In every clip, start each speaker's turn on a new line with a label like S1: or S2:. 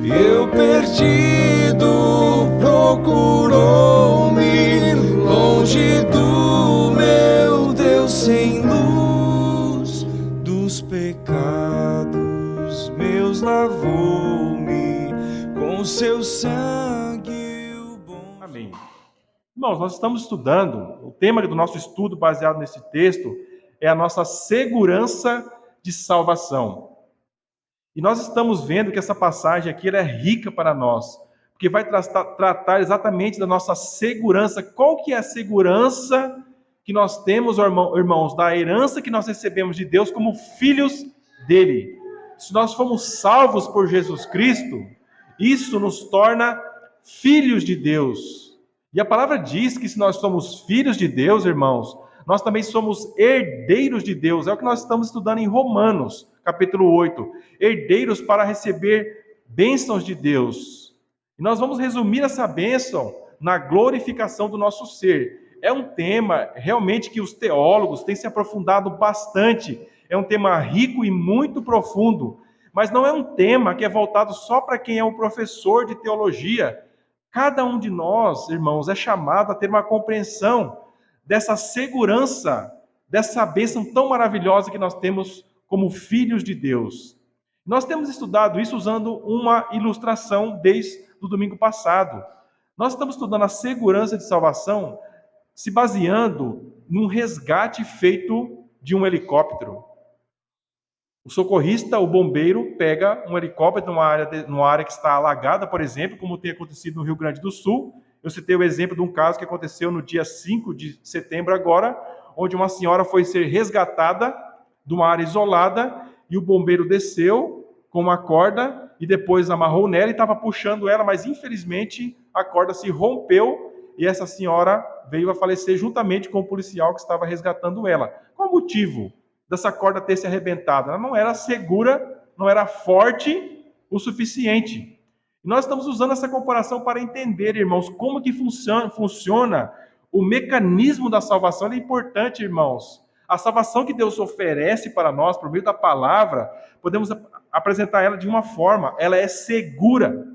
S1: Eu perdido, procurou-me longe do meu Deus, sem luz dos pecados meus, lavou-me com seu sangue o bom.
S2: Amém. Irmãos, nós estamos estudando, o tema do nosso estudo baseado nesse texto é a nossa segurança de salvação. E nós estamos vendo que essa passagem aqui ela é rica para nós, porque vai tratar exatamente da nossa segurança. Qual que é a segurança que nós temos, irmãos, da herança que nós recebemos de Deus como filhos dele? Se nós fomos salvos por Jesus Cristo, isso nos torna filhos de Deus. E a palavra diz que se nós somos filhos de Deus, irmãos, nós também somos herdeiros de Deus. É o que nós estamos estudando em Romanos, capítulo 8. Herdeiros para receber bênçãos de Deus. E nós vamos resumir essa bênção na glorificação do nosso ser. É um tema realmente que os teólogos têm se aprofundado bastante. É um tema rico e muito profundo. Mas não é um tema que é voltado só para quem é um professor de teologia. Cada um de nós, irmãos, é chamado a ter uma compreensão dessa segurança, dessa bênção tão maravilhosa que nós temos como filhos de Deus. Nós temos estudado isso usando uma ilustração desde o domingo passado. Nós estamos estudando a segurança de salvação se baseando num resgate feito de um helicóptero. O socorrista, o bombeiro, pega um helicóptero numa área que está alagada, por exemplo, como tem acontecido no Rio Grande do Sul. Eu citei o exemplo de um caso que aconteceu no dia 5 de setembro agora, onde uma senhora foi ser resgatada de uma área isolada e o bombeiro desceu com uma corda e depois amarrou nela e estava puxando ela, mas infelizmente a corda se rompeu e essa senhora veio a falecer juntamente com o policial que estava resgatando ela. Qual o motivo dessa corda ter se arrebentado? Ela não era segura, não era forte o suficiente. E nós estamos usando essa comparação para entender, irmãos, como que funciona o mecanismo da salvação. É importante, irmãos. A salvação que Deus oferece para nós, por meio da palavra, podemos apresentar ela de uma forma. Ela é segura.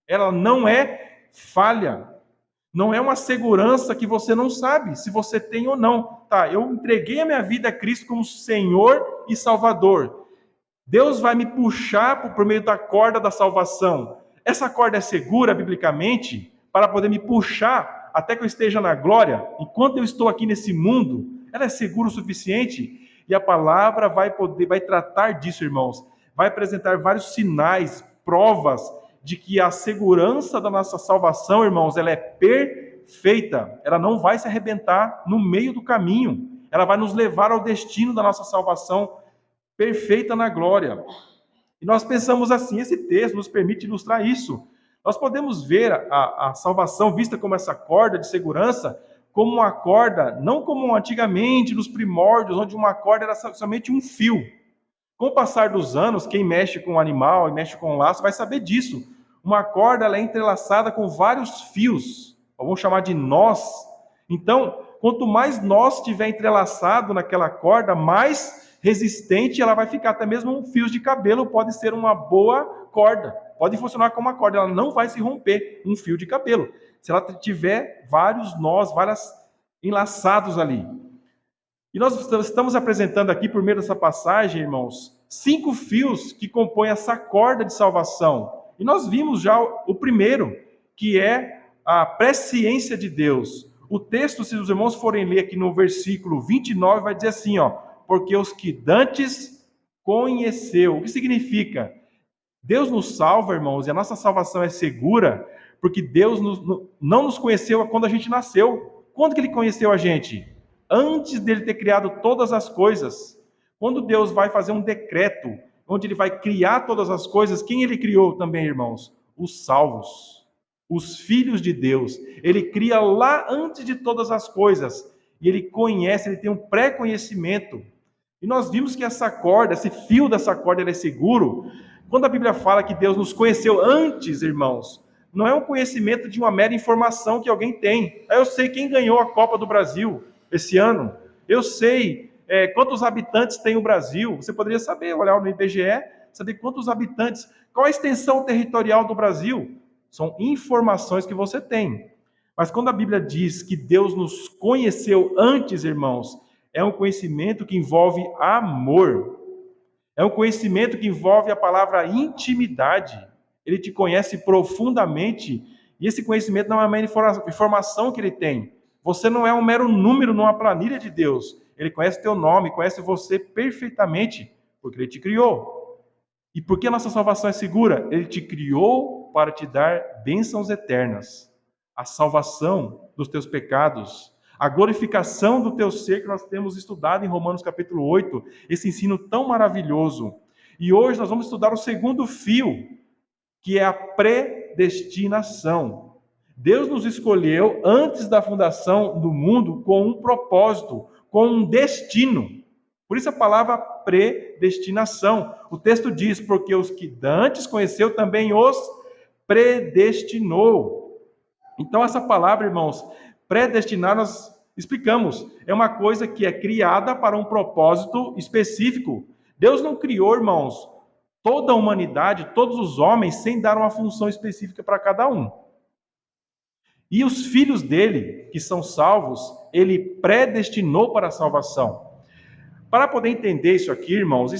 S2: Ela não é falha. Não é uma segurança que você não sabe se você tem ou não. Tá, eu entreguei a minha vida a Cristo como Senhor e Salvador. Deus vai me puxar por meio da corda da salvação. Essa corda é segura, biblicamente, para poder me puxar até que eu esteja na glória? Enquanto eu estou aqui nesse mundo, ela é segura o suficiente? E a palavra vai tratar disso, irmãos. Vai apresentar vários sinais, provas de que a segurança da nossa salvação, irmãos, ela é perfeita. Ela não vai se arrebentar no meio do caminho. Ela vai nos levar ao destino da nossa salvação perfeita na glória. E nós pensamos assim, esse texto nos permite ilustrar isso. Nós podemos ver a salvação vista como essa corda de segurança, como uma corda, não como antigamente, nos primórdios, onde uma corda era somente um fio. Com o passar dos anos, quem mexe com o animal e mexe com o laço vai saber disso. Uma corda ela é entrelaçada com vários fios, vamos chamar de nós. Então, quanto mais nós tiver entrelaçado naquela corda, mais resistente ela vai ficar. Até mesmo um fio de cabelo pode ser uma boa corda, pode funcionar como uma corda, ela não vai se romper, um fio de cabelo, se ela tiver vários nós, vários enlaçados ali. E nós estamos apresentando aqui, por meio dessa passagem, irmãos, 5 fios que compõem essa corda de salvação. E nós vimos já o primeiro, que é a presciência de Deus. O texto, se os irmãos forem ler aqui no versículo 29, vai dizer assim, porque os que dantes conheceu. O que significa? Deus nos salva, irmãos, e a nossa salvação é segura, porque Deus não nos conheceu quando a gente nasceu. Quando que Ele conheceu a gente? Antes dele ter criado todas as coisas. Quando Deus vai fazer um decreto, onde Ele vai criar todas as coisas, quem Ele criou também, irmãos? Os salvos, os filhos de Deus. Ele cria lá antes de todas as coisas. E Ele conhece, Ele tem um pré-conhecimento. E nós vimos que essa corda, esse fio dessa corda, ele é seguro. Quando a Bíblia fala que Deus nos conheceu antes, irmãos, não é um conhecimento de uma mera informação que alguém tem. Eu sei quem ganhou a Copa do Brasil esse ano. Eu sei quantos habitantes tem o Brasil. Você poderia saber, olhar no IBGE, saber quantos habitantes, qual a extensão territorial do Brasil. São informações que você tem. Mas quando a Bíblia diz que Deus nos conheceu antes, irmãos, é um conhecimento que envolve amor. É um conhecimento que envolve a palavra intimidade. Ele te conhece profundamente e esse conhecimento não é uma mera informação que ele tem. Você não é um mero número numa planilha de Deus. Ele conhece teu nome, conhece você perfeitamente, porque ele te criou. E por que a nossa salvação é segura? Ele te criou para te dar bênçãos eternas. A salvação dos teus pecados, a glorificação do teu ser que nós temos estudado em Romanos capítulo 8, esse ensino tão maravilhoso. E hoje nós vamos estudar o segundo fio, que é a predestinação. Deus nos escolheu antes da fundação do mundo com um propósito, com um destino. Por isso a palavra predestinação. O texto diz, porque os que dantes conheceu também os predestinou. Então essa palavra, irmãos, predestinar, nós explicamos, é uma coisa que é criada para um propósito específico. Deus não criou, irmãos, toda a humanidade, todos os homens, sem dar uma função específica para cada um. E os filhos dele, que são salvos, ele predestinou para a salvação. Para poder entender isso aqui, irmãos,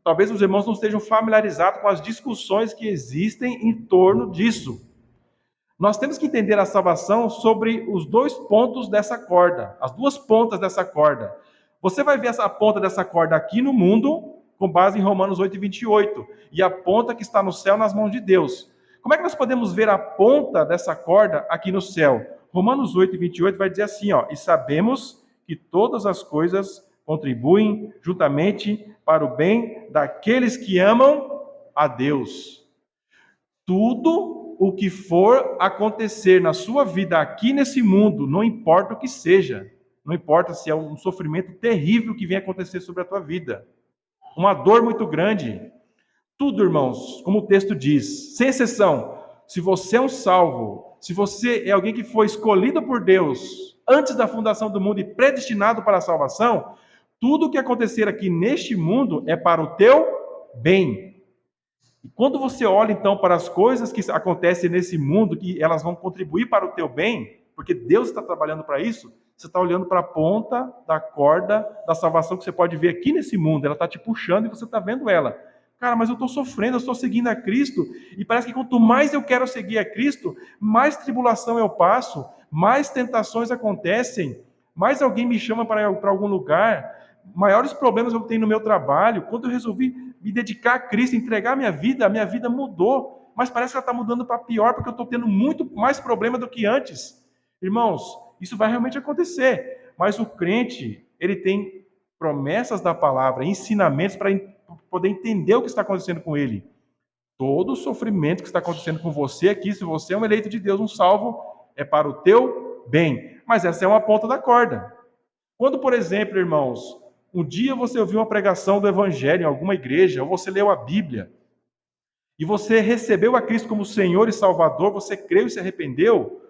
S2: talvez os irmãos não estejam familiarizados com as discussões que existem em torno disso. Nós temos que entender a salvação sobre os dois pontos dessa corda, as duas pontas dessa corda. Você vai ver essa ponta dessa corda aqui no mundo, com base em Romanos 8:28, e a ponta que está no céu nas mãos de Deus. Como é que nós podemos ver a ponta dessa corda aqui no céu? Romanos 8:28 vai dizer assim, e sabemos que todas as coisas contribuem juntamente para o bem daqueles que amam a Deus. Tudo o que for acontecer na sua vida aqui nesse mundo, não importa o que seja, não importa se é um sofrimento terrível que vem acontecer sobre a tua vida, uma dor muito grande, tudo, irmãos, como o texto diz, sem exceção, se você é um salvo, se você é alguém que foi escolhido por Deus antes da fundação do mundo e predestinado para a salvação, tudo o que acontecer aqui neste mundo é para o teu bem. E quando você olha, então, para as coisas que acontecem nesse mundo, que elas vão contribuir para o teu bem, porque Deus está trabalhando para isso, você está olhando para a ponta da corda da salvação que você pode ver aqui nesse mundo, ela está te puxando e você está vendo ela. Cara, mas eu estou sofrendo, eu estou seguindo a Cristo, e parece que quanto mais eu quero seguir a Cristo, mais tribulação eu passo, mais tentações acontecem, mais alguém me chama para algum lugar, maiores problemas eu tenho no meu trabalho. Quando eu resolvi me dedicar a Cristo, entregar a minha vida mudou, mas parece que ela está mudando para pior, porque eu estou tendo muito mais problema do que antes. Irmãos, isso vai realmente acontecer, mas o crente, ele tem promessas da palavra, ensinamentos para poder entender o que está acontecendo com ele. Todo o sofrimento que está acontecendo com você aqui, se você é um eleito de Deus, um salvo, é para o teu bem. Mas essa é uma ponta da corda. Quando, por exemplo, irmãos, um dia você ouviu uma pregação do Evangelho em alguma igreja, ou você leu a Bíblia, e você recebeu a Cristo como Senhor e Salvador, você creu e se arrependeu,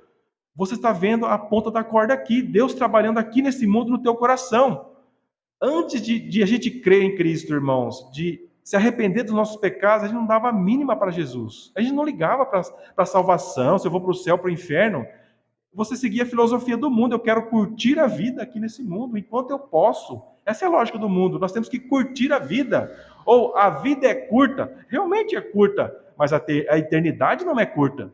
S2: você está vendo a ponta da corda aqui, Deus trabalhando aqui nesse mundo no teu coração. Antes de a gente crer em Cristo, irmãos, de se arrepender dos nossos pecados, a gente não dava a mínima para Jesus. A gente não ligava para a salvação, se eu vou para o céu, para o inferno. Você seguia a filosofia do mundo, eu quero curtir a vida aqui nesse mundo, enquanto eu posso. Essa é a lógica do mundo, nós temos que curtir a vida. Ou a vida é curta, realmente é curta, mas a eternidade não é curta.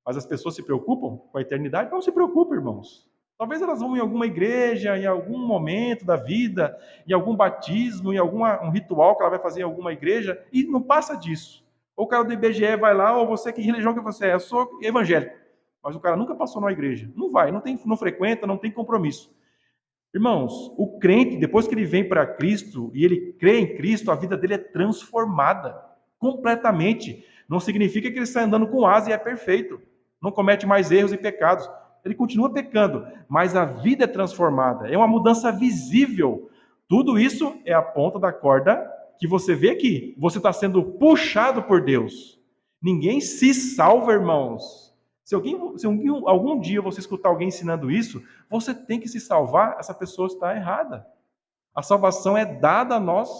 S2: Mas as pessoas se preocupam com a eternidade? Não se preocupem, irmãos. Talvez elas vão em alguma igreja, em algum momento da vida, em algum batismo, em um ritual que ela vai fazer em alguma igreja, e não passa disso. Ou o cara do IBGE vai lá, ou você, que religião que você é? Eu sou evangélico. Mas o cara nunca passou numa igreja. Não vai, não frequenta, não tem compromisso. Irmãos, o crente, depois que ele vem para Cristo e ele crê em Cristo, a vida dele é transformada completamente. Não significa que ele está andando com asa e é perfeito. Não comete mais erros e pecados. Ele continua pecando, mas a vida é transformada. É uma mudança visível. Tudo isso é a ponta da corda que você vê aqui. Você está sendo puxado por Deus. Ninguém se salva, irmãos. Se algum dia você escutar alguém ensinando isso, você tem que se salvar, essa pessoa está errada. A salvação é dada a nós.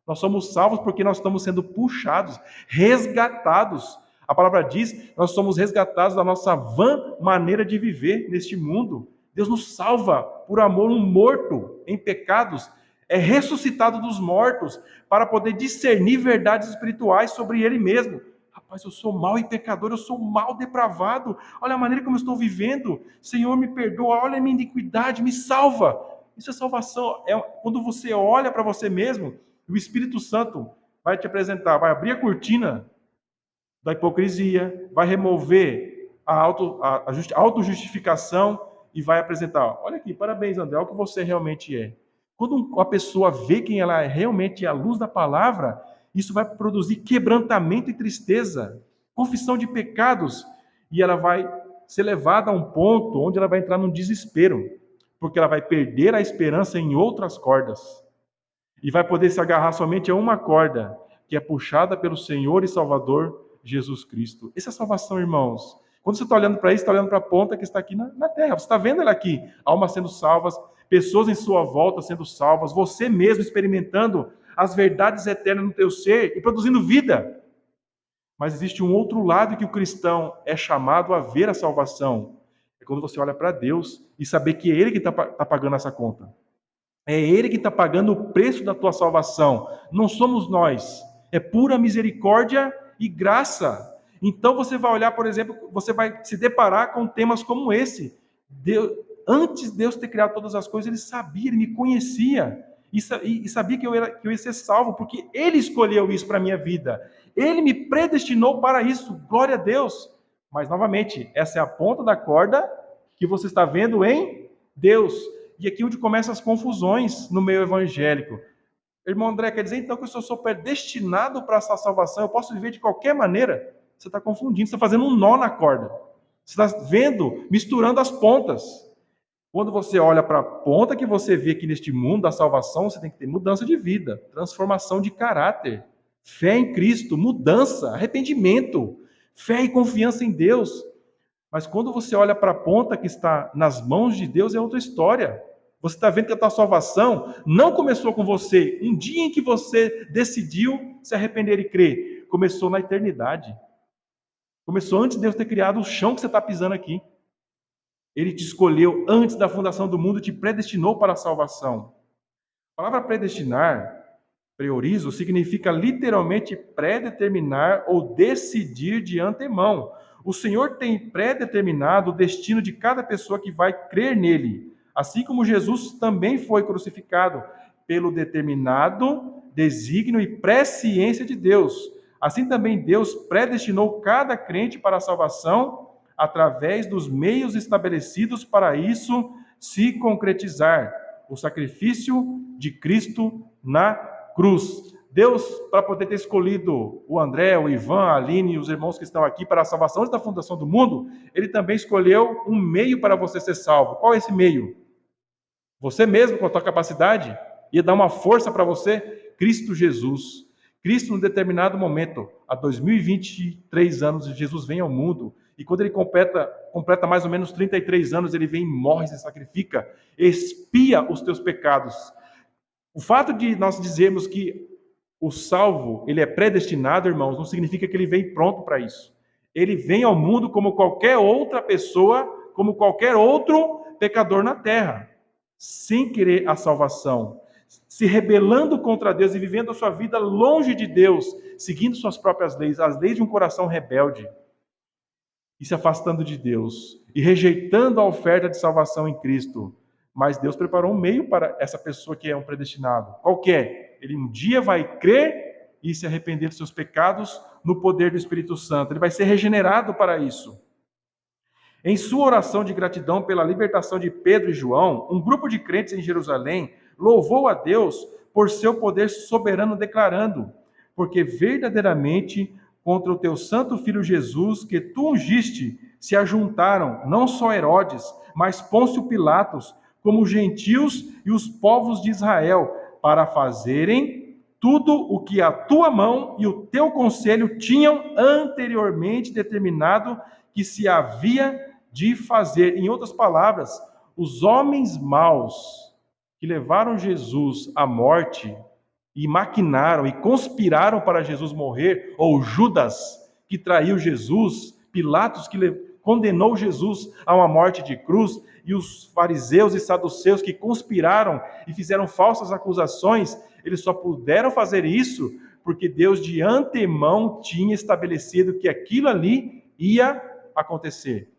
S2: Nós somos salvos porque nós estamos sendo puxados, resgatados. A palavra diz, nós somos resgatados da nossa vã maneira de viver neste mundo. Deus nos salva por amor, um morto em pecados é ressuscitado dos mortos para poder discernir verdades espirituais sobre ele mesmo. Rapaz, eu sou mau e pecador, eu sou mal depravado. Olha a maneira como eu estou vivendo. Senhor, me perdoa, olha a minha iniquidade, me salva. Isso é salvação. É quando você olha para você mesmo, o Espírito Santo vai te apresentar, vai abrir a cortina da hipocrisia, vai remover a autojustificação e vai apresentar, olha aqui, parabéns, André, olha o que você realmente é. Quando a pessoa vê quem ela realmente é à luz da palavra, isso vai produzir quebrantamento e tristeza, confissão de pecados, e ela vai ser levada a um ponto onde ela vai entrar num desespero, porque ela vai perder a esperança em outras cordas, e vai poder se agarrar somente a uma corda, que é puxada pelo Senhor e Salvador Jesus Cristo. Essa é a salvação, irmãos. Quando você está olhando para isso, está olhando para a ponta que está aqui na terra. Você está vendo ela aqui. Almas sendo salvas, pessoas em sua volta sendo salvas, você mesmo experimentando as verdades eternas no teu ser e produzindo vida. Mas existe um outro lado que o cristão é chamado a ver a salvação. É quando você olha para Deus e saber que é Ele que está pagando essa conta. É Ele que está pagando o preço da tua salvação. Não somos nós. É pura misericórdia e graça. Então você vai olhar, por exemplo, você vai se deparar com temas como esse. Antes de Deus ter criado todas as coisas, Ele sabia, Ele me conhecia. E sabia que eu ia ser salvo, porque Ele escolheu isso para a minha vida. Ele me predestinou para isso. Glória a Deus. Mas, novamente, essa é a ponta da corda que você está vendo em Deus. E aqui é onde começam as confusões no meio evangélico. Irmão André, quer dizer então que eu sou predestinado para essa salvação, eu posso viver de qualquer maneira? Você está confundindo, você está fazendo um nó na corda. Você está vendo, misturando as pontas. Quando você olha para a ponta que você vê aqui neste mundo da salvação, você tem que ter mudança de vida, transformação de caráter, fé em Cristo, mudança, arrependimento, fé e confiança em Deus. Mas quando você olha para a ponta que está nas mãos de Deus, é outra história. Você está vendo que a tua salvação não começou com você, um dia em que você decidiu se arrepender e crer. Começou na eternidade. Começou antes de Deus ter criado o chão que você está pisando aqui. Ele te escolheu antes da fundação do mundo e te predestinou para a salvação. A palavra predestinar, priorizo, significa literalmente predeterminar ou decidir de antemão. O Senhor tem predeterminado o destino de cada pessoa que vai crer nele. Assim como Jesus também foi crucificado pelo determinado desígnio e presciência de Deus. Assim também Deus predestinou cada crente para a salvação através dos meios estabelecidos para isso se concretizar. O sacrifício de Cristo na cruz. Deus, para poder ter escolhido o André, o Ivan, a Aline e os irmãos que estão aqui para a salvação antes da fundação do mundo, Ele também escolheu um meio para você ser salvo. Qual é esse meio? Você mesmo, com a tua capacidade, ia dar uma força para você? Cristo Jesus. Cristo, num determinado momento, há 2023 anos, Jesus vem ao mundo, e quando ele completa mais ou menos 33 anos, ele vem e morre, se sacrifica, expia os teus pecados. O fato de nós dizermos que o salvo, ele é predestinado, irmãos, não significa que ele vem pronto para isso. Ele vem ao mundo como qualquer outra pessoa, como qualquer outro pecador na terra, sem querer a salvação, se rebelando contra Deus e vivendo a sua vida longe de Deus, seguindo suas próprias leis, as leis de um coração rebelde, e se afastando de Deus, e rejeitando a oferta de salvação em Cristo. Mas Deus preparou um meio para essa pessoa que é um predestinado. Qual que é? Ele um dia vai crer e se arrepender dos seus pecados no poder do Espírito Santo. Ele vai ser regenerado para isso. Em sua oração de gratidão pela libertação de Pedro e João, um grupo de crentes em Jerusalém louvou a Deus por seu poder soberano, declarando: porque verdadeiramente contra o teu santo filho Jesus, que tu ungiste, se ajuntaram não só Herodes, mas Pôncio Pilatos, como os gentios e os povos de Israel, para fazerem tudo o que a tua mão e o teu conselho tinham anteriormente determinado que se havia de fazer. Em outras palavras, os homens maus que levaram Jesus à morte e maquinaram e conspiraram para Jesus morrer, ou Judas, que traiu Jesus, Pilatos, que condenou Jesus a uma morte de cruz, e os fariseus e saduceus que conspiraram e fizeram falsas acusações, eles só puderam fazer isso porque Deus de antemão tinha estabelecido que aquilo ali ia acontecer.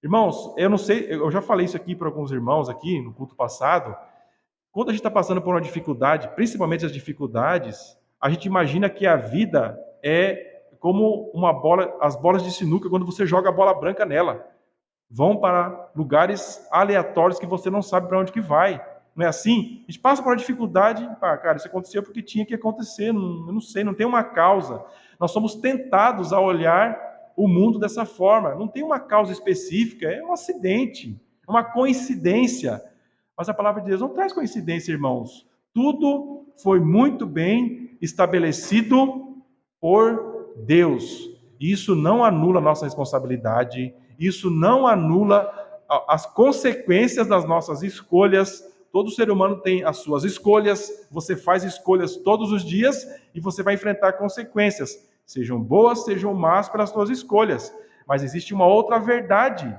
S2: Irmãos, eu não sei, eu já falei isso aqui para alguns irmãos aqui no culto passado. Quando a gente está passando por uma dificuldade, principalmente as dificuldades, a gente imagina que a vida é como uma bola, as bolas de sinuca, quando você joga a bola branca nela. Vão para lugares aleatórios que você não sabe para onde que vai. Não é assim? A gente passa por uma dificuldade, cara, isso aconteceu porque tinha que acontecer, eu não sei, não tem uma causa. Nós somos tentados a olhar o mundo dessa forma. Não tem uma causa específica, é um acidente, é uma coincidência. Mas a palavra de Deus não traz coincidência, irmãos. Tudo foi muito bem estabelecido por Deus. Isso não anula a nossa responsabilidade, isso não anula as consequências das nossas escolhas. Todo ser humano tem as suas escolhas, você faz escolhas todos os dias e você vai enfrentar consequências, sejam boas, sejam más, pelas suas escolhas. Mas existe uma outra verdade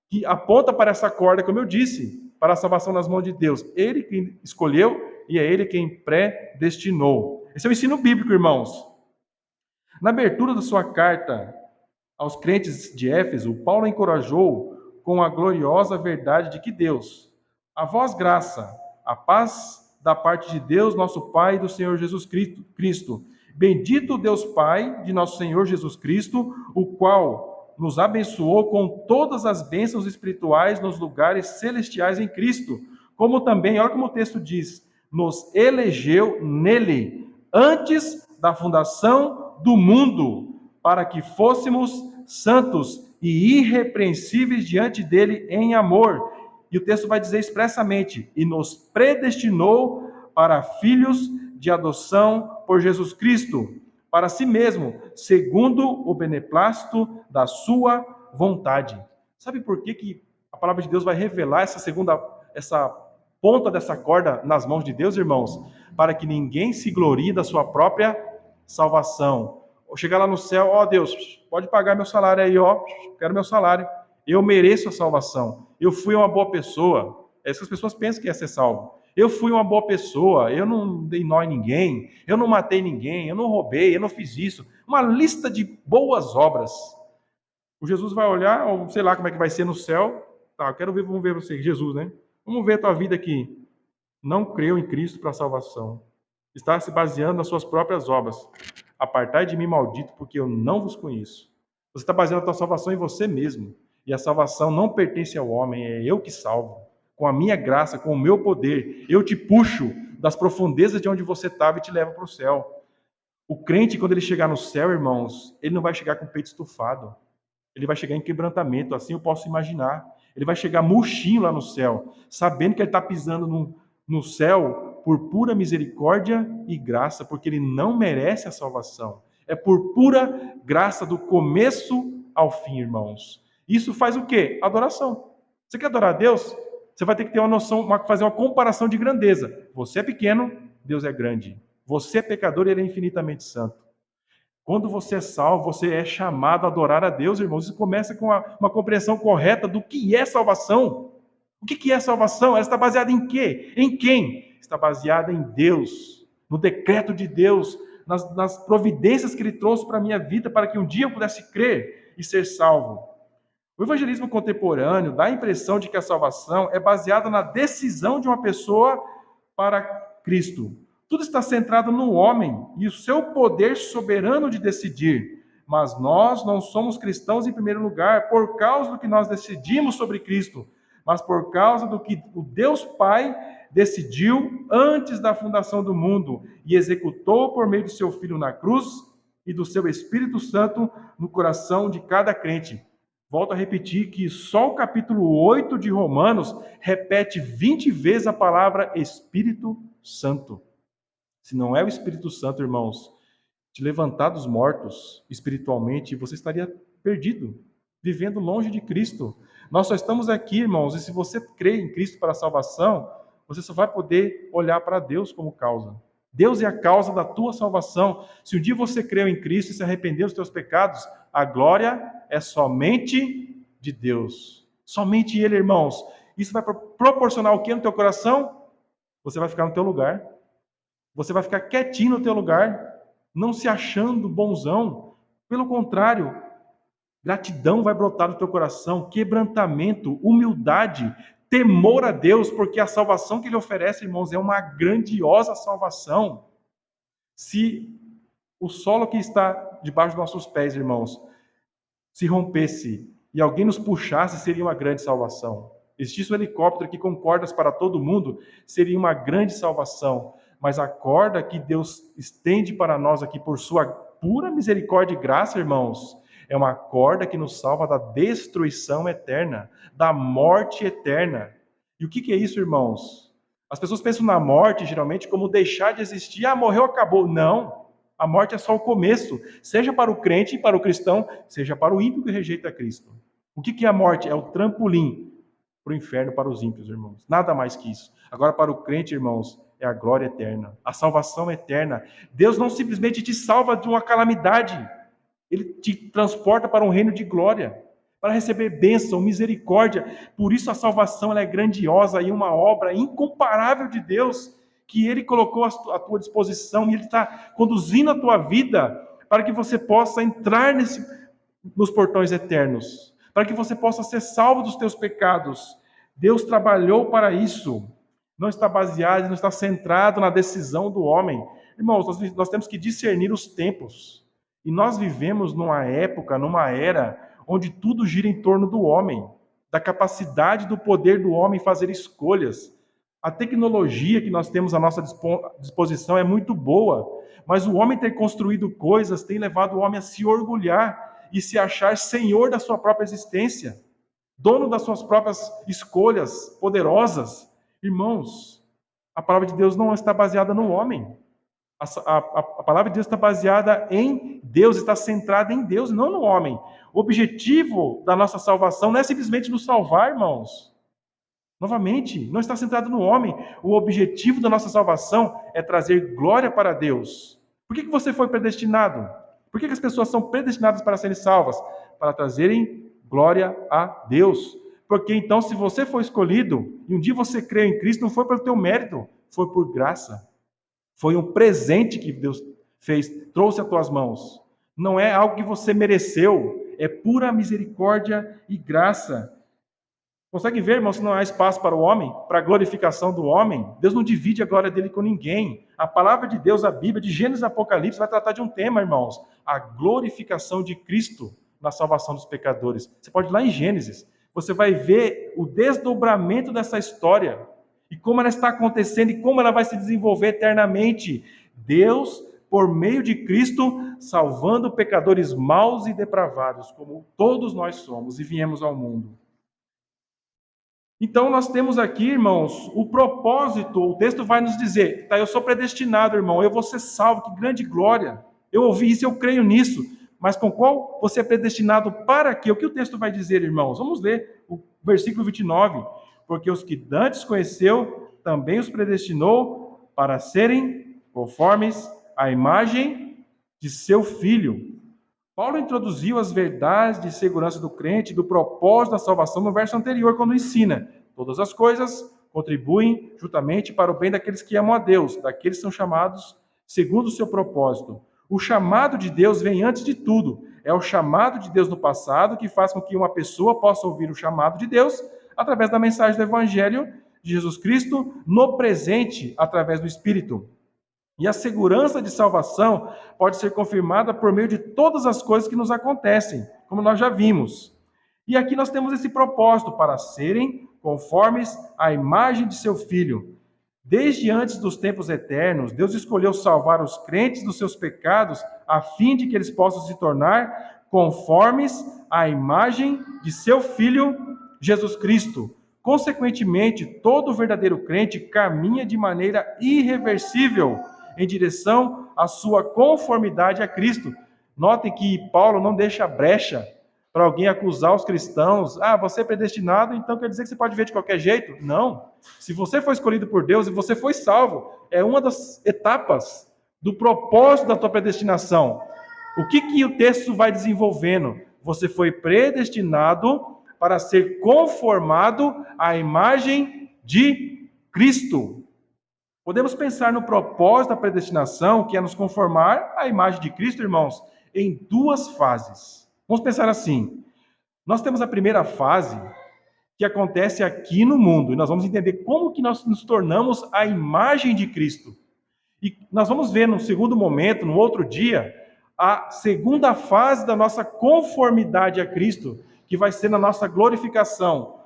S2: que aponta para essa corda, como eu disse, para a salvação nas mãos de Deus. Ele quem escolheu e é Ele quem predestinou. Esse é o ensino bíblico, irmãos. Na abertura da sua carta aos crentes de Éfeso, Paulo encorajou com a gloriosa verdade de que Deus, a vós graça, a paz da parte de Deus, nosso Pai e do Senhor Jesus Cristo. Bendito Deus Pai de nosso Senhor Jesus Cristo, o qual nos abençoou com todas as bênçãos espirituais nos lugares celestiais em Cristo, como também, olha como o texto diz, nos elegeu nele, antes da fundação do mundo, para que fôssemos santos e irrepreensíveis diante dele em amor. E o texto vai dizer expressamente, e nos predestinou para filhos de adoção por Jesus Cristo, para si mesmo, segundo o beneplácito da sua vontade. Sabe por que a palavra de Deus vai revelar essa ponta dessa corda nas mãos de Deus, irmãos? Para que ninguém se glorie da sua própria salvação. Ou chegar lá no céu, ó Deus, pode pagar meu salário aí, ó, quero meu salário. Eu mereço a salvação. Eu fui uma boa pessoa. É isso que as pessoas pensam que é ser salvo. Eu fui uma boa pessoa, eu não dei nó em ninguém, eu não matei ninguém, eu não roubei, eu não fiz isso. Uma lista de boas obras. O Jesus vai olhar, ou sei lá como é que vai ser no céu. Tá, eu quero ver, vamos ver você, Jesus, né? Vamos ver a tua vida aqui. Não creu em Cristo para a salvação. Está se baseando nas suas próprias obras. Apartai de mim, maldito, porque eu não vos conheço. Você está baseando a tua salvação em você mesmo. E a salvação não pertence ao homem, é eu que salvo. Com a minha graça, com o meu poder, eu te puxo das profundezas de onde você estava e te levo para o céu. O crente, quando ele chegar no céu, irmãos, ele não vai chegar com o peito estufado. Ele vai chegar em quebrantamento, assim eu posso imaginar. Ele vai chegar murchinho lá no céu, sabendo que ele está pisando no céu por pura misericórdia e graça, porque ele não merece a salvação. É por pura graça do começo ao fim, irmãos. Isso faz o quê? Adoração. Você quer adorar a Deus? Você vai ter que ter uma noção, fazer uma comparação de grandeza. Você é pequeno, Deus é grande. Você é pecador e Ele é infinitamente santo. Quando você é salvo, você é chamado a adorar a Deus, irmãos. Isso começa com uma compreensão correta do que é salvação. O que é salvação? Ela está baseada em quê? Em quem? Está baseada em Deus, no decreto de Deus, nas providências que Ele trouxe para a minha vida, para que um dia eu pudesse crer e ser salvo. O evangelismo contemporâneo dá a impressão de que a salvação é baseada na decisão de uma pessoa para Cristo. Tudo está centrado no homem e o seu poder soberano de decidir. Mas nós não somos cristãos em primeiro lugar por causa do que nós decidimos sobre Cristo, mas por causa do que o Deus Pai decidiu antes da fundação do mundo e executou por meio do seu Filho na cruz e do seu Espírito Santo no coração de cada crente. Volto a repetir que só o capítulo 8 de Romanos repete 20 vezes a palavra Espírito Santo. Se não é o Espírito Santo, irmãos, te levantar dos mortos espiritualmente, você estaria perdido, vivendo longe de Cristo. Nós só estamos aqui, irmãos, e se você crê em Cristo para a salvação, você só vai poder olhar para Deus como causa. Deus é a causa da tua salvação. Se um dia você creu em Cristo e se arrependeu dos teus pecados, a glória é somente de Deus. Somente Ele, irmãos. Isso vai proporcionar o que no teu coração? Você vai ficar no teu lugar. Você vai ficar quietinho no teu lugar, não se achando bonzão. Pelo contrário, gratidão vai brotar no teu coração, quebrantamento, humildade, temor a Deus, porque a salvação que Ele oferece, irmãos, é uma grandiosa salvação. Se o solo que está debaixo dos nossos pés, irmãos, se rompesse e alguém nos puxasse, seria uma grande salvação. Existisse um helicóptero aqui com cordas para todo mundo, seria uma grande salvação. Mas a corda que Deus estende para nós aqui por sua pura misericórdia e graça, irmãos, é uma corda que nos salva da destruição eterna, da morte eterna. E o que é isso, irmãos? As pessoas pensam na morte, geralmente, como deixar de existir. Ah, morreu, acabou. Não. A morte é só o começo, seja para o crente e para o cristão, seja para o ímpio que rejeita Cristo. O que é a morte? É o trampolim para o inferno para os ímpios, irmãos. Nada mais que isso. Agora, para o crente, irmãos, é a glória eterna, a salvação eterna. Deus não simplesmente te salva de uma calamidade, Ele te transporta para um reino de glória, para receber bênção, misericórdia. Por isso a salvação ela é grandiosa e uma obra incomparável de Deus, que Ele colocou à tua disposição e Ele está conduzindo a tua vida para que você possa entrar nos portões eternos, para que você possa ser salvo dos teus pecados. Deus trabalhou para isso. Não está baseado, não está centrado na decisão do homem. Irmãos, nós temos que discernir os tempos. E nós vivemos numa época, numa era, onde tudo gira em torno do homem, da capacidade do poder do homem fazer escolhas. A tecnologia que nós temos à nossa disposição é muito boa, mas o homem ter construído coisas tem levado o homem a se orgulhar e se achar senhor da sua própria existência, dono das suas próprias escolhas poderosas. Irmãos, a palavra de Deus não está baseada no homem. A palavra de Deus está baseada em Deus, está centrada em Deus, não no homem. O objetivo da nossa salvação não é simplesmente nos salvar, irmãos. Novamente, não está centrado no homem. O objetivo da nossa salvação é trazer glória para Deus. Por que você foi predestinado? Por que as pessoas são predestinadas para serem salvas? Para trazerem glória a Deus. Porque então, se você foi escolhido, e um dia você creu em Cristo, não foi pelo teu mérito, foi por graça. Foi um presente que Deus fez, trouxe às tuas mãos. Não é algo que você mereceu, é pura misericórdia e graça. Consegue ver, irmãos, que não há espaço para o homem, para a glorificação do homem? Deus não divide a glória dele com ninguém. A palavra de Deus, a Bíblia, de Gênesis e Apocalipse, vai tratar de um tema, irmãos: a glorificação de Cristo na salvação dos pecadores. Você pode ir lá em Gênesis, você vai ver o desdobramento dessa história e como ela está acontecendo e como ela vai se desenvolver eternamente. Deus, por meio de Cristo, salvando pecadores maus e depravados, como todos nós somos e viemos ao mundo. Então nós temos aqui, irmãos, o propósito. O texto vai nos dizer: tá, eu sou predestinado, irmão, eu vou ser salvo, que grande glória. Eu ouvi isso, eu creio nisso. Mas com qual você é predestinado para quê? O que o texto vai dizer, irmãos? Vamos ler o versículo 29. Porque os que dantes conheceu, também os predestinou para serem conformes à imagem de seu Filho. Paulo introduziu as verdades de segurança do crente, do propósito da salvação, no verso anterior, quando ensina: todas as coisas contribuem juntamente para o bem daqueles que amam a Deus, daqueles que são chamados segundo o seu propósito. O chamado de Deus vem antes de tudo. É o chamado de Deus no passado que faz com que uma pessoa possa ouvir o chamado de Deus através da mensagem do Evangelho de Jesus Cristo no presente, através do Espírito. E a segurança de salvação pode ser confirmada por meio de todas as coisas que nos acontecem, como nós já vimos. E aqui nós temos esse propósito: para serem conformes à imagem de seu Filho. Desde antes dos tempos eternos, Deus escolheu salvar os crentes dos seus pecados, a fim de que eles possam se tornar conformes à imagem de seu Filho, Jesus Cristo. Consequentemente, todo verdadeiro crente caminha de maneira irreversível em direção à sua conformidade a Cristo. Notem que Paulo não deixa brecha para alguém acusar os cristãos. Ah, você é predestinado, então quer dizer que você pode ver de qualquer jeito? Não. Se você foi escolhido por Deus e você foi salvo, é uma das etapas do propósito da tua predestinação. O que o texto vai desenvolvendo? Você foi predestinado para ser conformado à imagem de Cristo. Podemos pensar no propósito da predestinação, que é nos conformar à imagem de Cristo, irmãos, em duas fases. Vamos pensar assim. Nós temos a primeira fase, que acontece aqui no mundo, e nós vamos entender como que nós nos tornamos a imagem de Cristo. E nós vamos ver no segundo momento, no outro dia, a segunda fase da nossa conformidade a Cristo, que vai ser na nossa glorificação.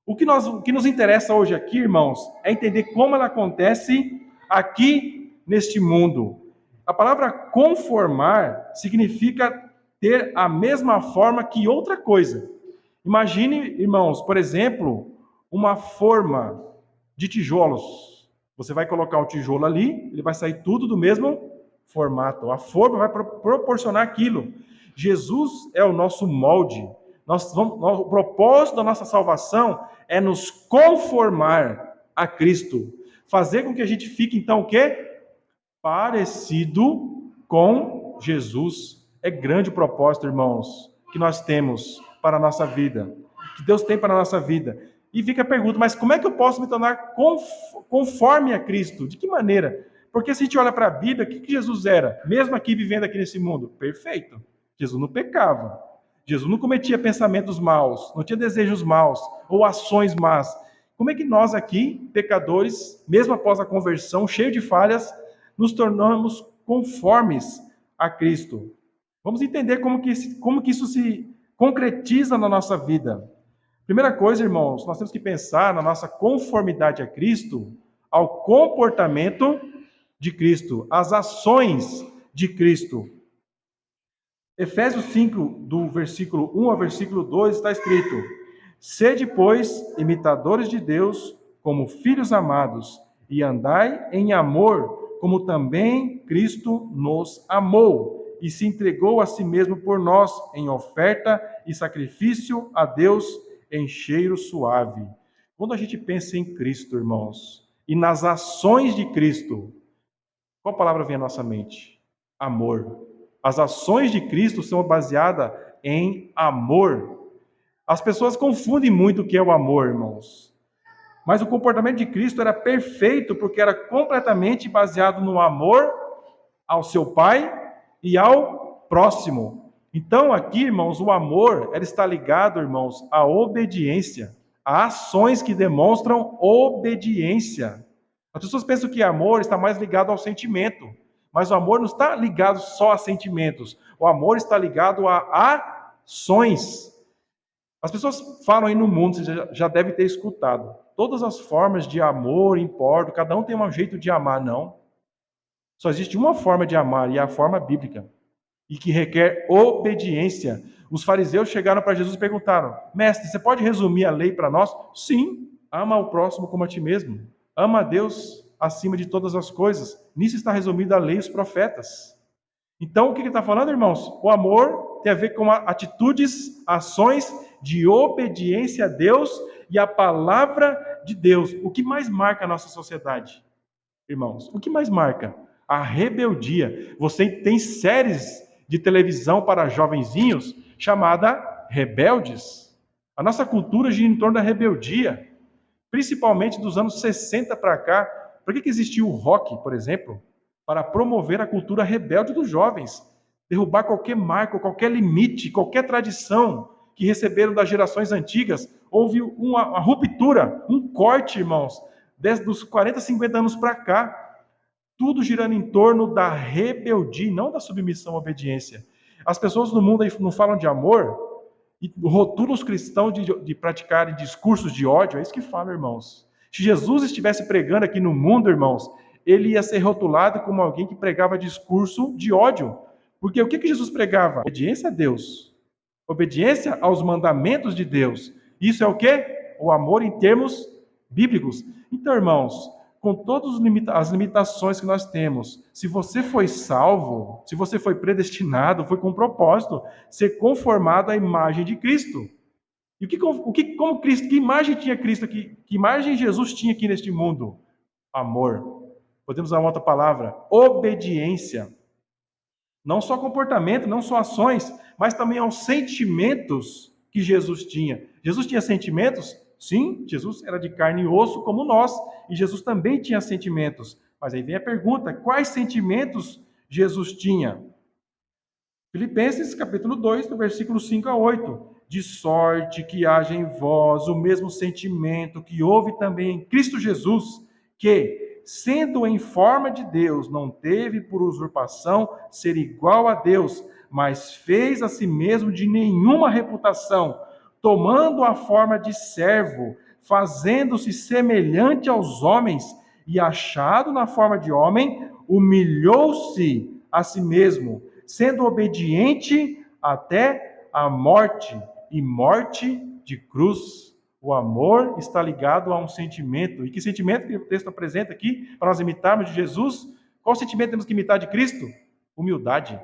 S2: O que nos interessa hoje aqui, irmãos, é entender como ela acontece aqui neste mundo. A palavra conformar significa ter a mesma forma que outra coisa. Imagine, irmãos, por exemplo, uma forma de tijolos. Você vai colocar o tijolo ali, ele vai sair tudo do mesmo formato. A forma vai proporcionar aquilo. Jesus é o nosso molde. O propósito da nossa salvação é nos conformar a Cristo. Fazer com que a gente fique, então, o quê? Parecido com Jesus. É grande o propósito, irmãos, que nós temos para a nossa vida, que Deus tem para a nossa vida. E fica a pergunta, mas como é que eu posso me tornar conforme a Cristo? De que maneira? Porque se a gente olha para a Bíblia, o que Jesus era? Mesmo aqui, vivendo aqui nesse mundo? Perfeito. Jesus não pecava. Jesus não cometia pensamentos maus, não tinha desejos maus ou ações más. Como é que nós aqui, pecadores, mesmo após a conversão, cheio de falhas, nos tornamos conformes a Cristo? Vamos entender como que isso se concretiza na nossa vida. Primeira coisa, irmãos, nós temos que pensar na nossa conformidade a Cristo, ao comportamento de Cristo, às ações de Cristo. Efésios 5, do versículo 1 ao versículo 2, está escrito: Sede, pois, imitadores de Deus, como filhos amados, e andai em amor, como também Cristo nos amou, e se entregou a si mesmo por nós, em oferta e sacrifício a Deus em cheiro suave. Quando a gente pensa em Cristo, irmãos, e nas ações de Cristo, qual palavra vem à nossa mente? Amor. As ações de Cristo são baseadas em amor. As pessoas confundem muito o que é o amor, irmãos. Mas o comportamento de Cristo era perfeito porque era completamente baseado no amor ao seu Pai e ao próximo. Então, aqui, irmãos, o amor está ligado, irmãos, à obediência, a ações que demonstram obediência. As pessoas pensam que amor está mais ligado ao sentimento, mas o amor não está ligado só a sentimentos. O amor está ligado a ações. As pessoas falam aí no mundo, você já deve ter escutado, todas as formas de amor importam, cada um tem um jeito de amar. Não. Só existe uma forma de amar, e é a forma bíblica, e que requer obediência. Os fariseus chegaram para Jesus e perguntaram: Mestre, você pode resumir a lei para nós? Sim. Ama o próximo como a ti mesmo. Ama a Deus acima de todas as coisas. Nisso está resumida a lei e os profetas. Então, o que ele está falando, irmãos? O amor tem a ver com atitudes, ações de obediência a Deus e a palavra de Deus. O que mais marca a nossa sociedade, irmãos? O que mais marca? A rebeldia. Você tem séries de televisão para jovenzinhos chamada Rebeldes. A nossa cultura gira em torno da rebeldia, principalmente dos anos 60 para cá. Por que existiu o rock, por exemplo? Para promover a cultura rebelde dos jovens, derrubar qualquer marco, qualquer limite, qualquer tradição que receberam das gerações antigas. Houve uma ruptura, um corte, irmãos, desde os 40, 50 anos para cá. Tudo girando em torno da rebeldia, não da submissão à obediência. As pessoas no mundo aí não falam de amor e rotulam os cristãos de praticarem discursos de ódio. É isso que falam, irmãos. Se Jesus estivesse pregando aqui no mundo, irmãos, ele ia ser rotulado como alguém que pregava discurso de ódio. Porque o que Jesus pregava? Obediência a Deus. Obediência aos mandamentos de Deus. Isso é o quê? O amor em termos bíblicos. Então, irmãos, com todas as limitações que nós temos, se você foi salvo, se você foi predestinado, foi com um propósito, ser conformado à imagem de Cristo. E como Cristo, que imagem tinha Cristo aqui? Que imagem Jesus tinha aqui neste mundo? Amor. Podemos usar uma outra palavra, obediência. Não só comportamento, não só ações, mas também aos sentimentos que Jesus tinha. Jesus tinha sentimentos? Sim, Jesus era de carne e osso como nós, e Jesus também tinha sentimentos. Mas aí vem a pergunta, quais sentimentos Jesus tinha? Filipenses capítulo 2, do versículo 5 a 8. De sorte que haja em vós o mesmo sentimento que houve também em Cristo Jesus, que, sendo em forma de Deus, não teve por usurpação ser igual a Deus, mas fez a si mesmo de nenhuma reputação, tomando a forma de servo, fazendo-se semelhante aos homens, e achado na forma de homem, humilhou-se a si mesmo, sendo obediente até a morte, e morte de cruz. O amor está ligado a um sentimento. E que sentimento que o texto apresenta aqui para nós imitarmos de Jesus? Qual sentimento temos que imitar de Cristo? Humildade.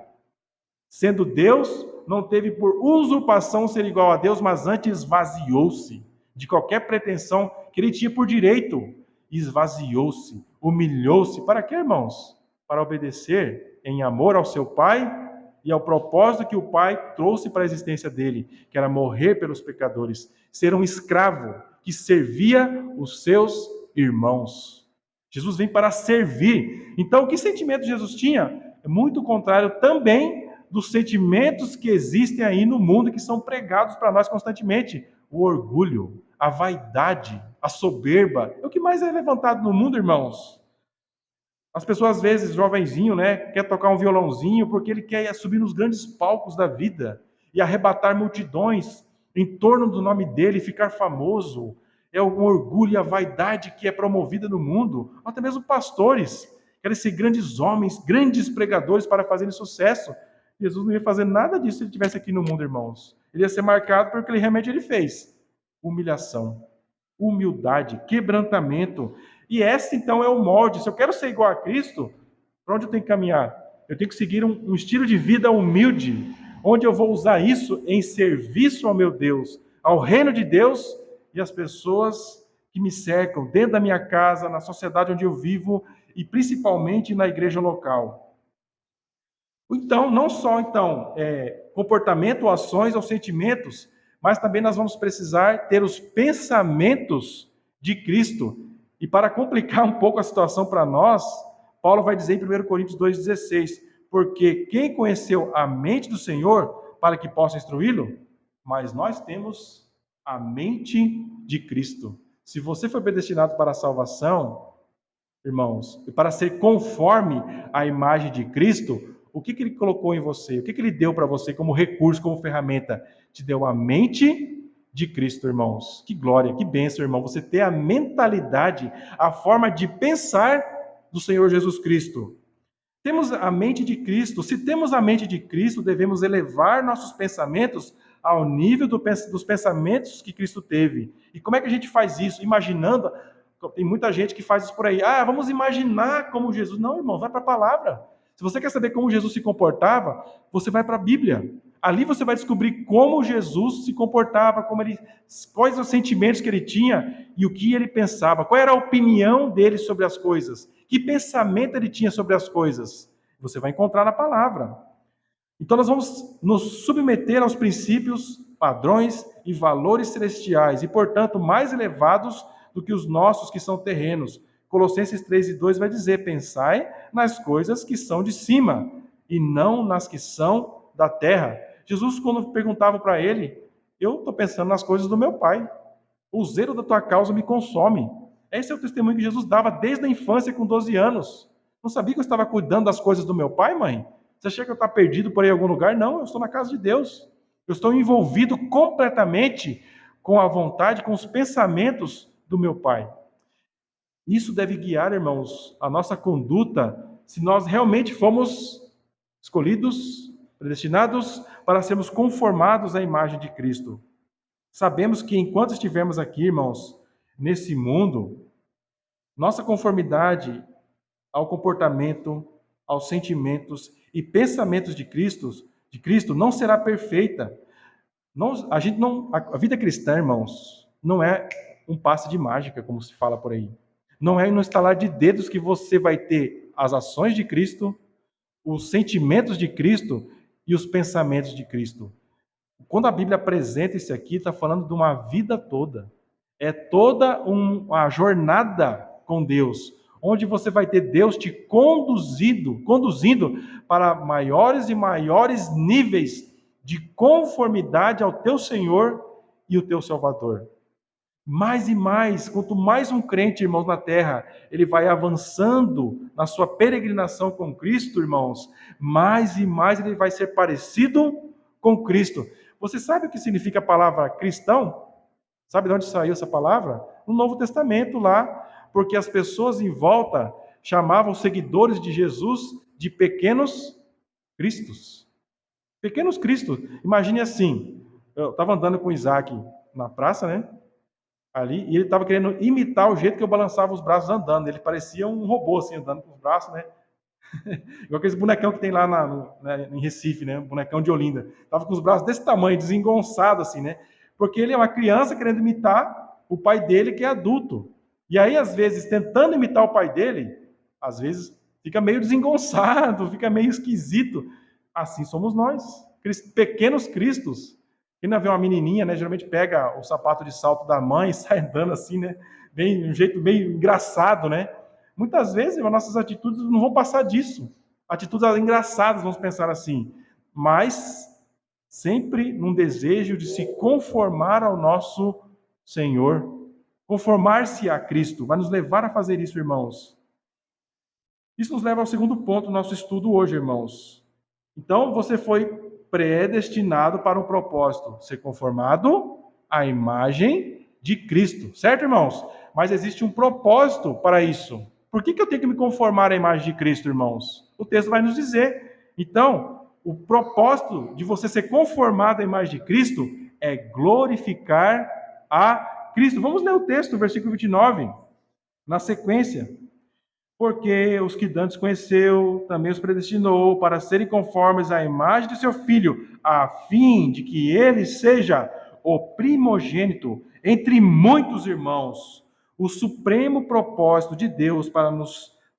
S2: Sendo Deus, não teve por usurpação ser igual a Deus, mas antes esvaziou-se de qualquer pretensão que ele tinha por direito. Esvaziou-se, humilhou-se. Para quê, irmãos? Para obedecer em amor ao seu Pai e ao propósito que o Pai trouxe para a existência dele, que era morrer pelos pecadores, ser um escravo que servia os seus irmãos. Jesus vem para servir. Então, que sentimento Jesus tinha? É muito contrário também dos sentimentos que existem aí no mundo e que são pregados para nós constantemente. O orgulho, a vaidade, a soberba. É o que mais é levantado no mundo, irmãos. As pessoas, às vezes, jovenzinho, quer tocar um violãozinho porque ele quer subir nos grandes palcos da vida e arrebatar multidões em torno do nome dele, ficar famoso. É o orgulho e a vaidade que é promovida no mundo. Até mesmo pastores querem ser grandes homens, grandes pregadores para fazerem sucesso. Jesus não ia fazer nada disso se ele estivesse aqui no mundo, irmãos. Ele ia ser marcado por aquele remédio que ele fez. Humilhação, humildade, quebrantamento. E esse, então, é o molde. Se eu quero ser igual a Cristo, para onde eu tenho que caminhar? Eu tenho que seguir um estilo de vida humilde, onde eu vou usar isso em serviço ao meu Deus, ao reino de Deus e às pessoas que me cercam, dentro da minha casa, na sociedade onde eu vivo e principalmente na igreja local. Então, não só comportamento, ações ou sentimentos, mas também nós vamos precisar ter os pensamentos de Cristo. E para complicar um pouco a situação para nós, Paulo vai dizer em 1 Coríntios 2,16, porque quem conheceu a mente do Senhor para que possa instruí-lo? Mas nós temos a mente de Cristo. Se você foi predestinado para a salvação, irmãos, e para ser conforme à imagem de Cristo, o que ele colocou em você? O que ele deu para você como recurso, como ferramenta? Te deu a mente de Cristo, irmãos. Que glória, que bênção, irmão. Você ter a mentalidade, a forma de pensar do Senhor Jesus Cristo. Temos a mente de Cristo. Se temos a mente de Cristo, devemos elevar nossos pensamentos ao nível dos pensamentos que Cristo teve. E como é que a gente faz isso? Imaginando. Tem muita gente que faz isso por aí. Vamos imaginar como Jesus. Não, irmão, vai para a palavra. Se você quer saber como Jesus se comportava, você vai para a Bíblia. Ali você vai descobrir como Jesus se comportava, quais os sentimentos que ele tinha e o que ele pensava, qual era a opinião dele sobre as coisas, que pensamento ele tinha sobre as coisas. Você vai encontrar na palavra. Então nós vamos nos submeter aos princípios, padrões e valores celestiais e, portanto, mais elevados do que os nossos que são terrenos. Colossenses 3:2 vai dizer, pensai nas coisas que são de cima e não nas que são da terra. Jesus, quando perguntava para ele, eu estou pensando nas coisas do meu Pai. O zelo da tua causa me consome. Esse é o testemunho que Jesus dava desde a infância, com 12 anos. Não sabia que eu estava cuidando das coisas do meu Pai, mãe? Você acha que eu estou perdido por aí em algum lugar? Não, eu estou na casa de Deus. Eu estou envolvido completamente com a vontade, com os pensamentos do meu Pai. Isso deve guiar, irmãos, a nossa conduta, se nós realmente fomos escolhidos, predestinados para sermos conformados à imagem de Cristo. Sabemos que enquanto estivermos aqui, irmãos, nesse mundo, Nossa conformidade ao comportamento, aos sentimentos e pensamentos de Cristo não será perfeita. A vida cristã, irmãos, não é um passe de mágica, como se fala por aí. Não é no estalar de dedos que você vai ter as ações de Cristo, os sentimentos de Cristo e os pensamentos de Cristo. Quando a Bíblia apresenta isso aqui, está falando de uma vida toda. É toda uma jornada com Deus, onde você vai ter Deus te conduzindo para maiores e maiores níveis de conformidade ao teu Senhor e o teu Salvador. Mais e mais, quanto mais um crente, irmãos, na terra, ele vai avançando na sua peregrinação com Cristo, irmãos, mais e mais ele vai ser parecido com Cristo. Você sabe o que significa a palavra cristão? Sabe de onde saiu essa palavra? No Novo Testamento lá, porque as pessoas em volta chamavam os seguidores de Jesus de pequenos cristos. Pequenos cristos. Imagine assim, eu estava andando com o Isaac na praça, né? Ali, e ele estava querendo imitar o jeito que eu balançava os braços andando. Ele parecia um robô, assim, andando com os braços, né? Igual aqueles bonecão que tem lá em Recife, né? Bonecão de Olinda. Tava com os braços desse tamanho, desengonçado, assim, né? Porque ele é uma criança querendo imitar o pai dele, que é adulto. E aí, às vezes, tentando imitar o pai dele, às vezes fica meio desengonçado, fica meio esquisito. Assim somos nós, pequenos cristos. Quem não vê uma menininha, né, geralmente pega o sapato de salto da mãe e sai andando assim, né, bem, um jeito meio engraçado, né? Muitas vezes as nossas atitudes não vão passar disso. Atitudes engraçadas, vamos pensar assim. Mas sempre num desejo de se conformar ao nosso Senhor. Conformar-se a Cristo. Vai nos levar a fazer isso, irmãos. Isso nos leva ao segundo ponto do nosso estudo hoje, irmãos. Então, você foi predestinado para um propósito, ser conformado à imagem de Cristo, certo, irmãos? Mas existe um propósito para isso. Por que eu tenho que me conformar à imagem de Cristo, irmãos? O texto vai nos dizer. Então, o propósito de você ser conformado à imagem de Cristo é glorificar a Cristo. Vamos ler o texto, versículo 29, na sequência. Porque os que dantes conheceu, também os predestinou para serem conformes à imagem de seu Filho, a fim de que ele seja o primogênito entre muitos irmãos. O supremo propósito de Deus para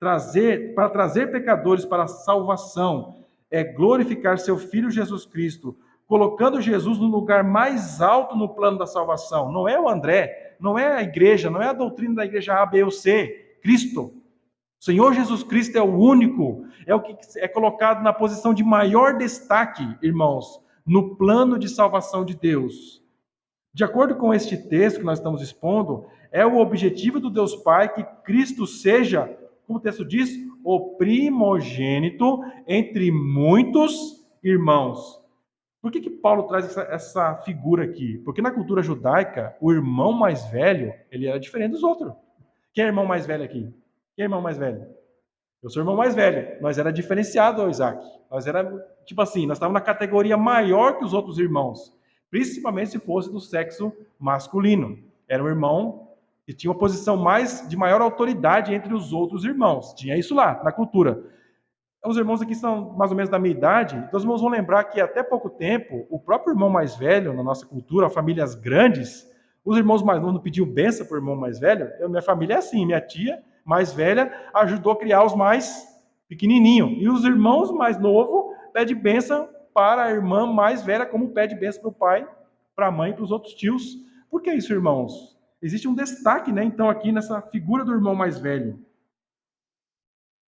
S2: trazer pecadores para a salvação é glorificar seu Filho Jesus Cristo, colocando Jesus no lugar mais alto no plano da salvação. Não é o André, não é a igreja, não é a doutrina da igreja A, B ou C, Cristo. O Senhor Jesus Cristo é o único, é o que é colocado na posição de maior destaque, irmãos, no plano de salvação de Deus. De acordo com este texto que nós estamos expondo, é o objetivo do Deus Pai que Cristo seja, como o texto diz, o primogênito entre muitos irmãos. Por que Paulo traz essa figura aqui? Porque na cultura judaica, o irmão mais velho, ele era diferente dos outros. Quem é irmão mais velho aqui? Quem é irmão mais velho? Eu sou o irmão mais velho. Nós era diferenciado, Isaac. Nós era, tipo assim, nós estávamos na categoria maior que os outros irmãos. Principalmente se fosse do sexo masculino. Era um irmão que tinha uma posição de maior autoridade entre os outros irmãos. Tinha isso lá, na cultura. Os irmãos aqui são mais ou menos da minha idade, então os irmãos vão lembrar que até pouco tempo, o próprio irmão mais velho, na nossa cultura, famílias grandes, os irmãos mais novos não pediam bênção para o irmão mais velho. Minha família é assim, minha tia mais velha ajudou a criar os mais pequenininhos. E os irmãos mais novos pedem bênção para a irmã mais velha, como pede bênção para o pai, para a mãe e para os outros tios. Por que isso, irmãos? Existe um destaque, né, então, aqui nessa figura do irmão mais velho.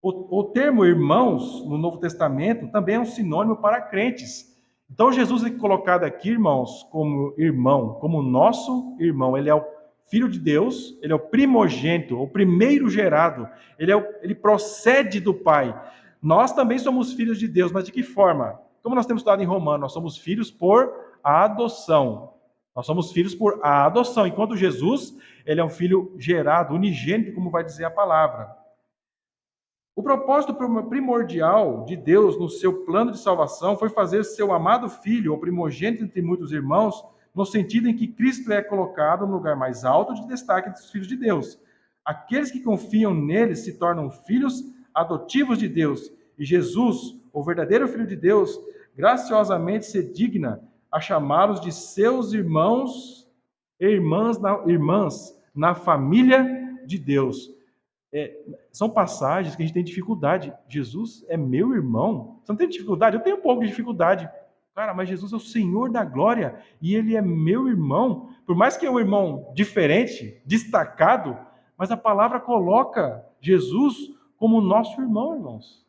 S2: O termo irmãos, no Novo Testamento, também é um sinônimo para crentes. Então, Jesus é colocado aqui, irmãos, como irmão, como nosso irmão. Ele é o Filho de Deus, ele é o primogênito, o primeiro gerado, ele procede do Pai. Nós também somos filhos de Deus, mas de que forma? Como nós temos estudado em Romanos, nós somos filhos por adoção. Nós somos filhos por adoção, enquanto Jesus, ele é um filho gerado, unigênito, como vai dizer a palavra. O propósito primordial de Deus no seu plano de salvação foi fazer seu amado filho, o primogênito entre muitos irmãos, no sentido em que Cristo é colocado no lugar mais alto de destaque dos filhos de Deus. Aqueles que confiam nele se tornam filhos adotivos de Deus. E Jesus, o verdadeiro Filho de Deus, graciosamente se digna a chamá-los de seus irmãos e irmãs na família de Deus. São passagens que a gente tem dificuldade. Jesus é meu irmão? Você não tem dificuldade? Eu tenho um pouco de dificuldade. Cara, mas Jesus é o Senhor da glória e Ele é meu irmão. Por mais que é um irmão diferente, destacado, mas a palavra coloca Jesus como nosso irmão, irmãos.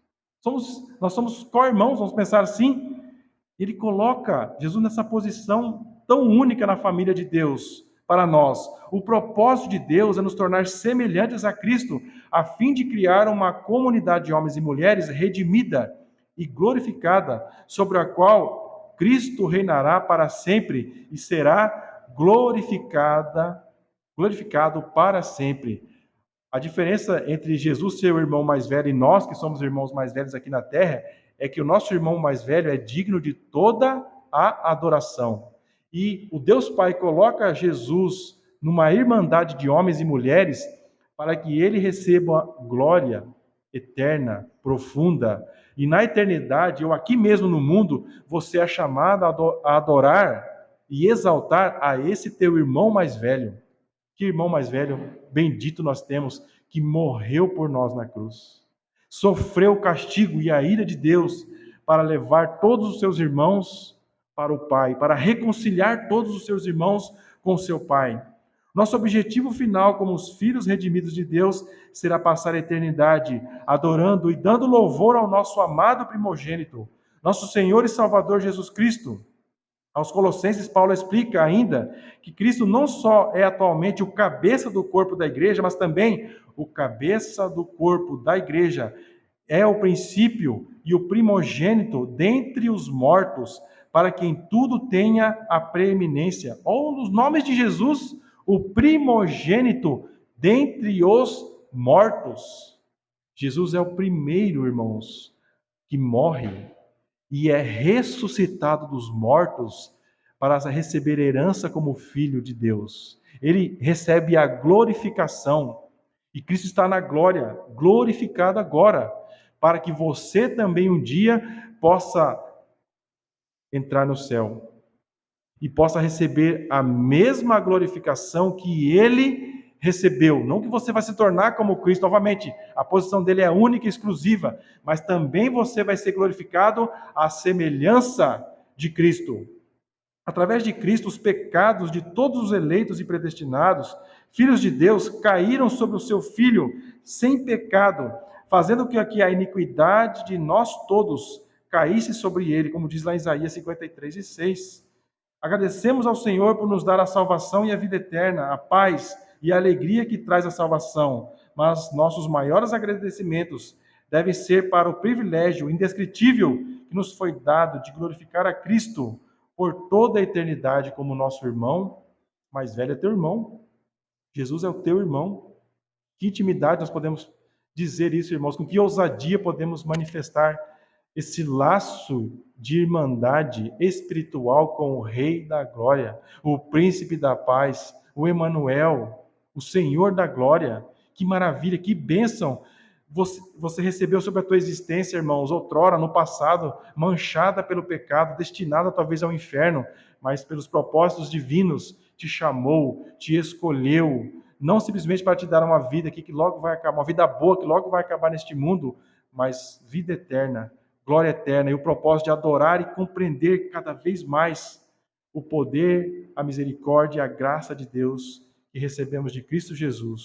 S2: Nós somos co-irmãos, vamos pensar assim. Ele coloca Jesus nessa posição tão única na família de Deus para nós. O propósito de Deus é nos tornar semelhantes a Cristo, a fim de criar uma comunidade de homens e mulheres redimida e glorificada, sobre a qual Cristo reinará para sempre e será glorificado para sempre. A diferença entre Jesus ser o irmão mais velho e nós, que somos irmãos mais velhos aqui na terra, é que o nosso irmão mais velho é digno de toda a adoração. E o Deus Pai coloca Jesus numa irmandade de homens e mulheres para que ele receba glória eterna, profunda. E na eternidade, ou aqui mesmo no mundo, você é chamado a adorar e exaltar a esse teu irmão mais velho. Que irmão mais velho, bendito nós temos, que morreu por nós na cruz. Sofreu o castigo e a ira de Deus para levar todos os seus irmãos para o Pai, para reconciliar todos os seus irmãos com o seu Pai. Nosso objetivo final como os filhos redimidos de Deus será passar a eternidade adorando e dando louvor ao nosso amado primogênito, nosso Senhor e Salvador Jesus Cristo. Aos Colossenses, Paulo explica ainda que Cristo não só é atualmente o cabeça do corpo da igreja, mas também o cabeça do corpo da igreja. É o princípio e o primogênito dentre os mortos, para que em tudo tenha a preeminência. Ou nos nomes de Jesus, o primogênito dentre os mortos. Jesus é o primeiro, irmãos, que morre e é ressuscitado dos mortos para receber herança como filho de Deus. Ele recebe a glorificação. E Cristo está na glória, glorificado agora, para que você também um dia possa entrar no céu e possa receber a mesma glorificação que ele recebeu. Não que você vai se tornar como Cristo novamente, a posição dele é única e exclusiva, mas também você vai ser glorificado à semelhança de Cristo. Através de Cristo, os pecados de todos os eleitos e predestinados, filhos de Deus, caíram sobre o seu Filho sem pecado, fazendo com que a iniquidade de nós todos caísse sobre ele, como diz lá em Isaías 53:6. Agradecemos ao Senhor por nos dar a salvação e a vida eterna, a paz e a alegria que traz a salvação, mas nossos maiores agradecimentos devem ser para o privilégio indescritível que nos foi dado de glorificar a Cristo por toda a eternidade como nosso irmão mais velho. É teu irmão. Jesus é o teu irmão. Que intimidade nós podemos dizer isso, irmãos? Com que ousadia podemos manifestar esse laço de irmandade espiritual com o Rei da Glória, o Príncipe da Paz, o Emanuel, o Senhor da Glória. Que maravilha, que bênção você recebeu sobre a tua existência, irmãos, outrora, no passado, manchada pelo pecado, destinada talvez ao inferno, mas pelos propósitos divinos, te chamou, te escolheu, não simplesmente para te dar uma vida aqui que logo vai acabar, uma vida boa que logo vai acabar neste mundo, mas vida eterna, glória eterna e o propósito de adorar e compreender cada vez mais o poder, a misericórdia e a graça de Deus que recebemos de Cristo Jesus.